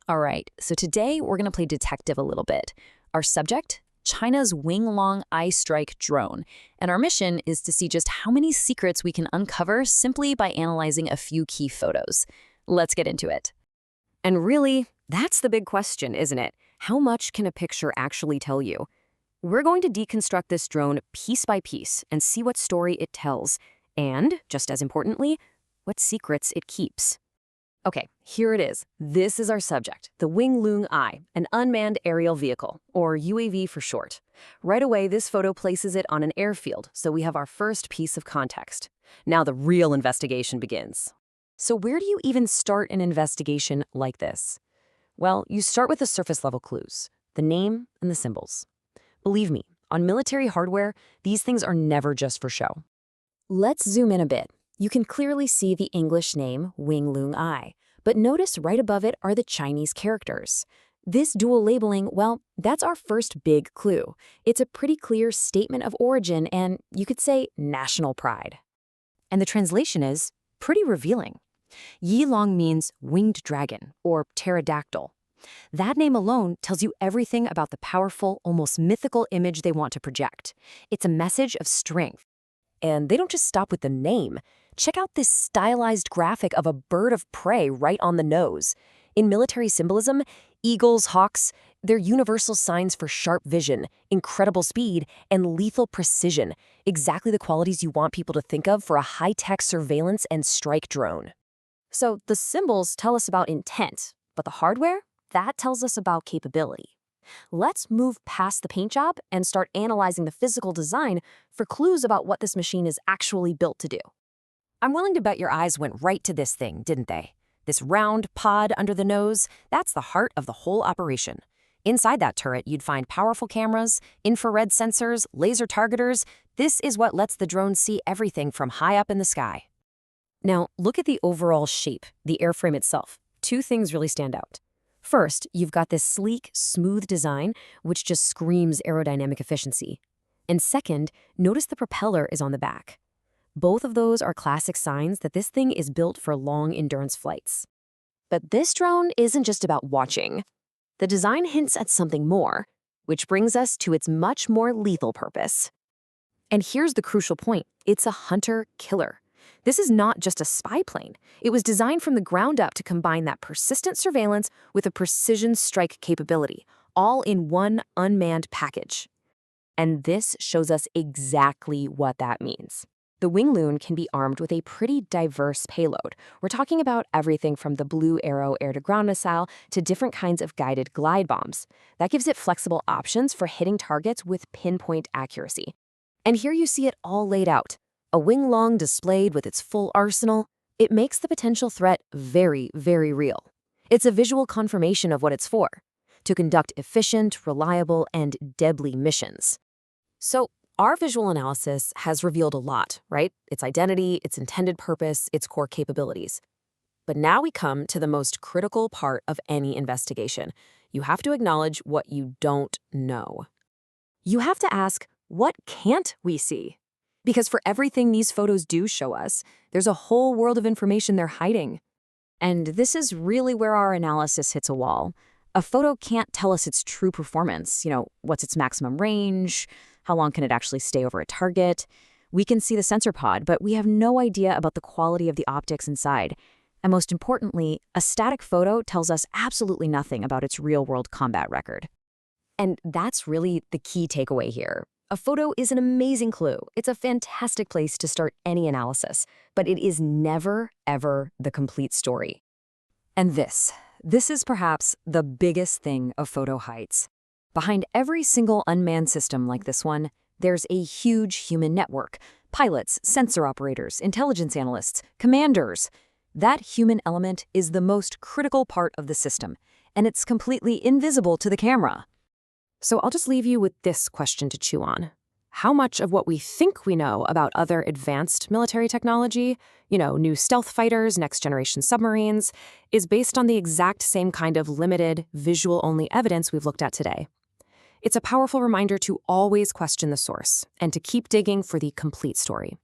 All right, so today we're going to play detective a little bit. Our subject, China's Wing Loong I strike drone. And our mission is to see just how many secrets we can uncover simply by analyzing a few key photos. Let's get into it. And really, that's the big question, isn't it? How much can a picture actually tell you? We're going to deconstruct this drone piece by piece and see what story it tells, and, just as importantly, what secrets it keeps. Okay, here it is. This is our subject, the Wing Loong I, an unmanned aerial vehicle, or UAV for short. Right away, this photo places it on an airfield, so we have our first piece of context. Now the real investigation begins. So where do you even start an investigation like this? Well, you start with the surface-level clues, the name and the symbols. Believe me, on military hardware, these things are never just for show. Let's zoom in a bit. You can clearly see the English name Wing Loong I, but notice right above it are the Chinese characters. This dual labeling, well, that's our first big clue. It's a pretty clear statement of origin and, you could say, national pride. And the translation is pretty revealing. Yilong means winged dragon or pterodactyl. That name alone tells you everything about the powerful, almost mythical image they want to project. It's a message of strength. And they don't just stop with the name. Check out this stylized graphic of a bird of prey right on the nose. In military symbolism, eagles, hawks, they're universal signs for sharp vision, incredible speed, and lethal precision, exactly the qualities you want people to think of for a high-tech surveillance and strike drone. So the symbols tell us about intent, but the hardware, that tells us about capability. Let's move past the paint job and start analyzing the physical design for clues about what this machine is actually built to do. I'm willing to bet your eyes went right to this thing, didn't they? This round pod under the nose, that's the heart of the whole operation. Inside that turret, you'd find powerful cameras, infrared sensors, laser targeters. This is what lets the drone see everything from high up in the sky. Now, look at the overall shape, the airframe itself. Two things really stand out. First, you've got this sleek, smooth design, which just screams aerodynamic efficiency. And second, notice the propeller is on the back. Both of those are classic signs that this thing is built for long-endurance flights. But this drone isn't just about watching. The design hints at something more, which brings us to its much more lethal purpose. And here's the crucial point. It's a hunter-killer. This is not just a spy plane. It was designed from the ground up to combine that persistent surveillance with a precision strike capability, all in one unmanned package. And this shows us exactly what that means. The Wing Loong can be armed with a pretty diverse payload. We're talking about everything from the Blue Arrow air-to-ground missile to different kinds of guided glide bombs. That gives it flexible options for hitting targets with pinpoint accuracy. And here you see it all laid out. A Wing Loong displayed with its full arsenal. It makes the potential threat very, very real. It's a visual confirmation of what it's for, to conduct efficient, reliable, and deadly missions. So, our visual analysis has revealed a lot, right? Its identity, its intended purpose, its core capabilities. But now we come to the most critical part of any investigation. You have to acknowledge what you don't know. You have to ask, what can't we see? Because for everything these photos do show us, there's a whole world of information they're hiding. And this is really where our analysis hits a wall. A photo can't tell us its true performance. What's its maximum range? How long can it actually stay over a target? We can see the sensor pod, but we have no idea about the quality of the optics inside. And most importantly, a static photo tells us absolutely nothing about its real-world combat record. And that's really the key takeaway here. A photo is an amazing clue. It's a fantastic place to start any analysis, but it is never, ever the complete story. And this is perhaps the biggest thing a photo hides. Behind every single unmanned system like this one, there's a huge human network. Pilots, sensor operators, intelligence analysts, commanders. That human element is the most critical part of the system, and it's completely invisible to the camera. So I'll just leave you with this question to chew on. How much of what we think we know about other advanced military technology, new stealth fighters, next-generation submarines, is based on the exact same kind of limited, visual-only evidence we've looked at today? It's a powerful reminder to always question the source and to keep digging for the complete story.